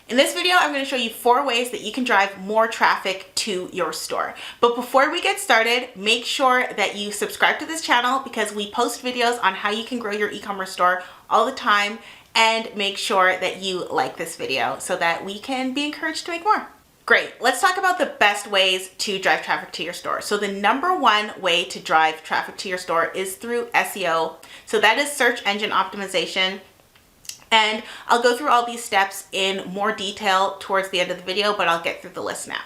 In this video, I'm going to show you 4 ways that you can drive more traffic to your store. But before we get started, make sure that you subscribe to this channel because we post videos on how you can grow your e-commerce store all the time, and make sure that you like this video so that we can be encouraged to make more. Great, let's talk about the best ways to drive traffic to your store. So the number 1 way to drive traffic to your store is through SEO. So that is search engine optimization. And I'll go through all these steps in more detail towards the end of the video, but I'll get through the list now.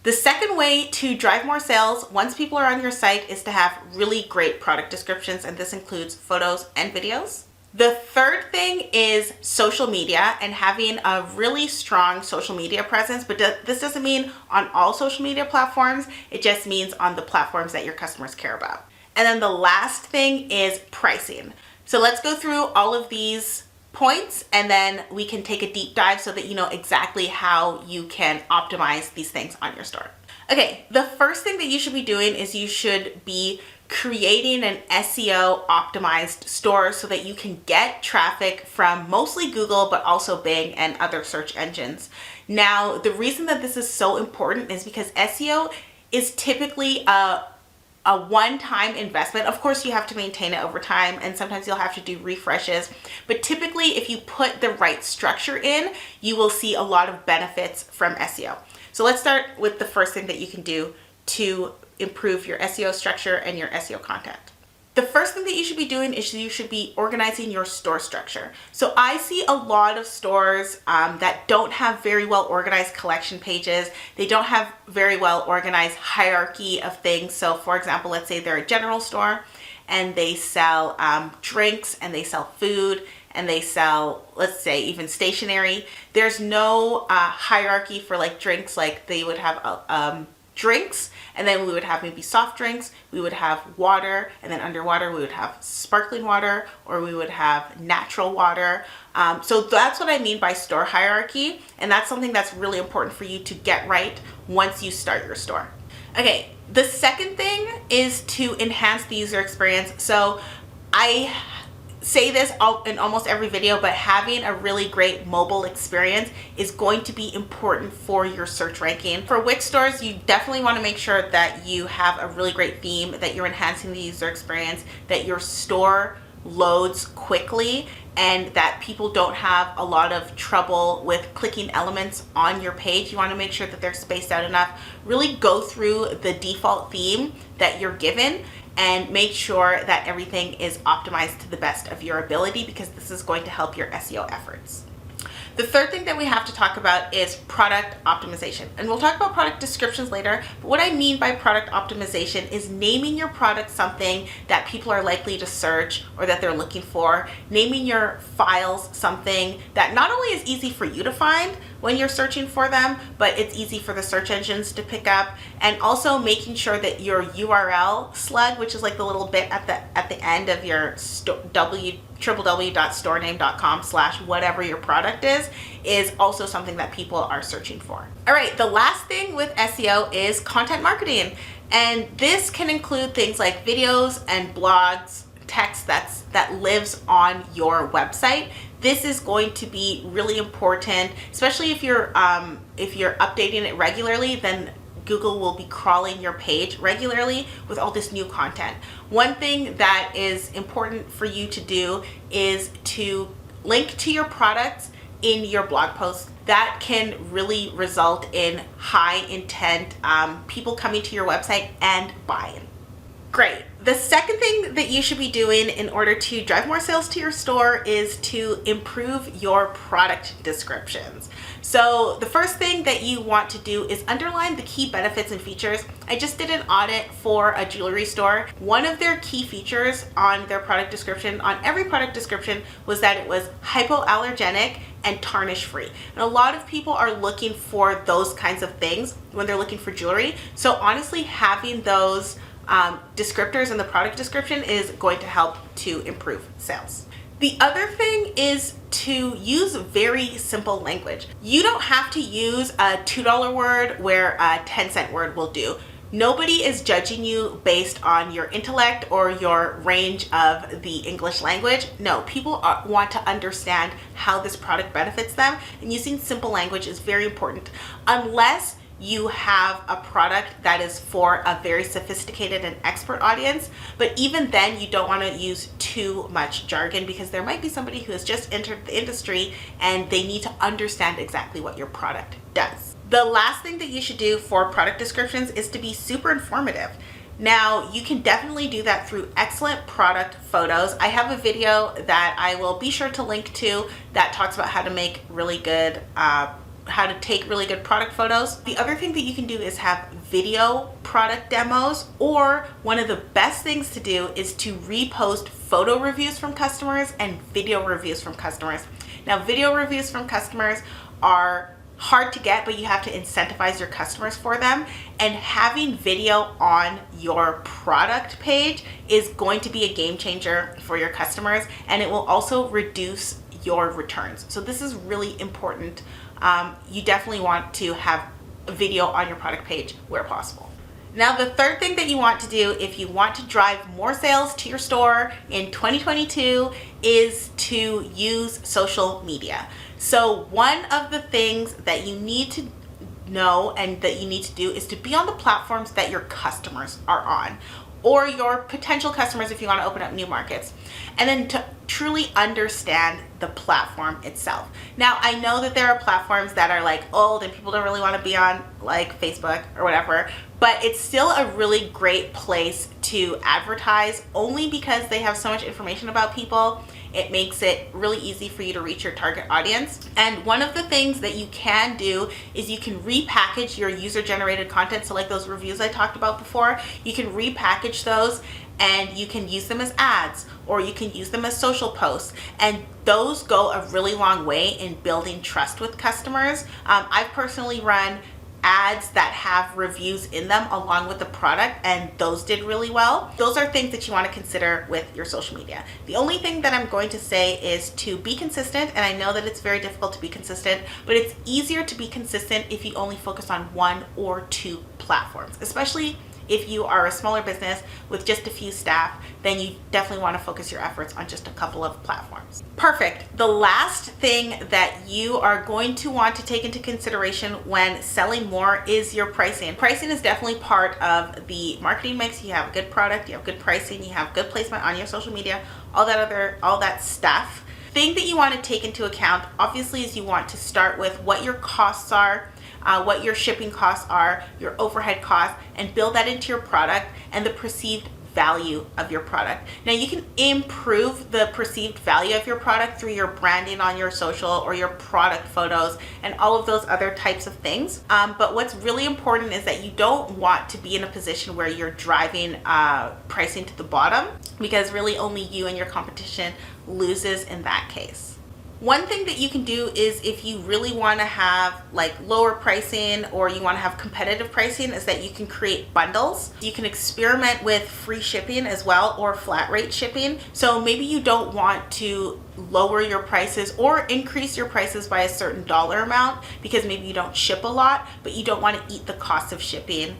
The second way to drive more sales once people are on your site is to have really great product descriptions, and this includes photos and videos. The third thing is social media and having a really strong social media presence, but this doesn't mean on all social media platforms, it just means on the platforms that your customers care about. And then the last thing is pricing. So let's go through all of these points and then we can take a deep dive so that you know exactly how you can optimize these things on your store. Okay, the first thing that you should be doing is you should be creating an SEO optimized store so that you can get traffic from mostly Google, but also Bing and other search engines. Now, the reason that this is so important is because SEO is typically a one-time investment. Of course, you have to maintain it over time, and sometimes you'll have to do refreshes. But typically, if you put the right structure in, you will see a lot of benefits from SEO. So let's start with the first thing that you can do to improve your SEO structure and your SEO content. The first thing that you should be doing is you should be organizing your store structure. So I see a lot of stores that don't have very well organized collection pages. They don't have very well organized hierarchy of things. So for example, let's say they're a general store and they sell drinks and they sell food and they sell, let's say, even stationery. There's no hierarchy for like drinks. Like they would have drinks, and then we would have maybe soft drinks, we would have water, and then under water we would have sparkling water, or we would have natural water. So that's what I mean by store hierarchy, and that's something that's really important for you to get right once you start your store. Okay, the second thing is to enhance the user experience. So I say this in almost every video, but having a really great mobile experience is going to be important for your search ranking. For Wix stores, you definitely want to make sure that you have a really great theme, that you're enhancing the user experience, that your store loads quickly, and that people don't have a lot of trouble with clicking elements on your page. You want to make sure that they're spaced out enough. Really go through the default theme that you're given and make sure that everything is optimized to the best of your ability, because this is going to help your SEO efforts. The third thing that we have to talk about is product optimization. And we'll talk about product descriptions later, but what I mean by product optimization is naming your product something that people are likely to search or that they're looking for, naming your files something that not only is easy for you to find when you're searching for them, but it's easy for the search engines to pick up, and also making sure that your URL slug, which is like the little bit at the end of your www.storename.com/whatever your product is also something that people are searching for. All right, the last thing with SEO is content marketing, and this can include things like videos and blogs, text that lives on your website. This is going to be really important, especially if you're updating it regularly. Then Google will be crawling your page regularly with all this new content. One thing that is important for you to do is to link to your products in your blog posts. That can really result in high intent people coming to your website and buying. Great. The second thing that you should be doing in order to drive more sales to your store is to improve your product descriptions. So the first thing that you want to do is underline the key benefits and features. I just did an audit for a jewelry store. One of their key features on their product description, on every product description, was that it was hypoallergenic and tarnish free. And a lot of people are looking for those kinds of things when they're looking for jewelry. So honestly, having those descriptors in the product description is going to help to improve sales. The other thing is to use very simple language. You don't have to use a $2 word where a 10-cent word will do. Nobody is judging you based on your intellect or your range of the English language. No, people want to understand how this product benefits them, and using simple language is very important. Unless you have a product that is for a very sophisticated and expert audience, but even then you don't want to use too much jargon, because there might be somebody who has just entered the industry and they need to understand exactly what your product does. The last thing that you should do for product descriptions is to be super informative. Now, you can definitely do that through excellent product photos. I have a video that I will be sure to link to that talks about how to make really good how to take really good product photos. The other thing that you can do is have video product demos, or one of the best things to do is to repost photo reviews from customers and video reviews from customers. Now, video reviews from customers are hard to get, but you have to incentivize your customers for them. And having video on your product page is going to be a game changer for your customers, and it will also reduce your returns. So this is really important. You definitely want to have a video on your product page where possible. Now, the third thing that you want to do if you want to drive more sales to your store in 2022 is to use social media. So one of the things that you need to know and that you need to do is to be on the platforms that your customers are on, or your potential customers if you want to open up new markets, and then to truly understand the platform itself. Now, I know that there are platforms that are like old and people don't really want to be on, like Facebook or whatever, but it's still a really great place to advertise, only because they have so much information about people. It makes it really easy for you to reach your target audience. And one of the things that you can do is you can repackage your user-generated content. So like those reviews I talked about before, you can repackage those and you can use them as ads, or you can use them as social posts. And those go a really long way in building trust with customers. I've personally run ads that have reviews in them along with the product, and those did really well. Those are things that you want to consider with your social media. The only thing that I'm going to say is to be consistent, and I know that it's very difficult to be consistent, but it's easier to be consistent if you only focus on one or two platforms, especially if you are a smaller business with just a few staff. Then you definitely want to focus your efforts on just a couple of platforms. Perfect. The last thing that you are going to want to take into consideration when selling more is your pricing. Pricing is definitely part of the marketing mix. You have a good product, you have good pricing, you have good placement on your social media, all that stuff. Thing that you want to take into account, obviously, is you want to start with what your costs are, what your shipping costs are, your overhead costs, and build that into your product and the perceived value of your product. Now, you can improve the perceived value of your product through your branding on your social or your product photos and all of those other types of things. But what's really important is that you don't want to be in a position where you're driving pricing to the bottom, because really only you and your competition loses in that case. One thing that you can do is, if you really want to have like lower pricing or you want to have competitive pricing, is that you can create bundles. You can experiment with free shipping as well, or flat rate shipping. So maybe you don't want to lower your prices or increase your prices by a certain dollar amount because maybe you don't ship a lot, but you don't want to eat the cost of shipping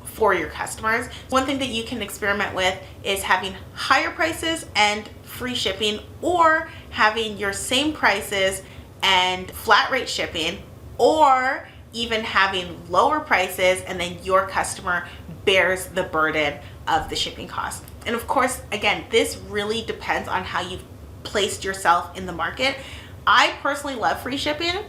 for your customers. One thing that you can experiment with is having higher prices and free shipping, or having your same prices and flat rate shipping, or even having lower prices and then your customer bears the burden of the shipping cost. And of course, again, this really depends on how you've placed yourself in the market. I personally love free shipping,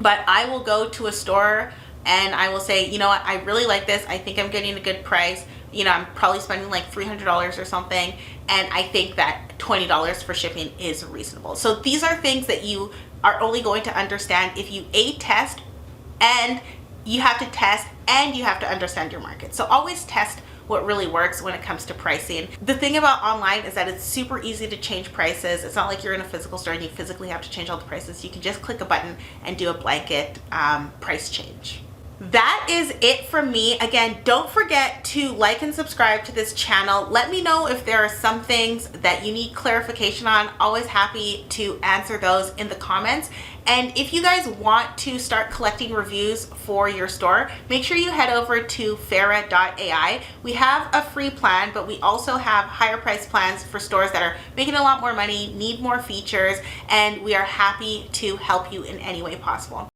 but I will go to a store and I will say, you know what, I really like this. I think I'm getting a good price. You know, I'm probably spending like $300 or something, and I think that $20 for shipping is reasonable. So these are things that you are only going to understand if you test, and you have to test and you have to understand your market. So always test what really works when it comes to pricing. The thing about online is that it's super easy to change prices. It's not like you're in a physical store and you physically have to change all the prices. You can just click a button and do a blanket price change. that is it from me. Again, don't forget to like and subscribe to this channel. Let me know if there are some things that you need clarification on. Always happy to answer those in the comments. And if you guys want to start collecting reviews for your store, make sure you head over to Farah.ai. We have a free plan, but we also have higher price plans for stores that are making a lot more money, need more features, and we are happy to help you in any way possible.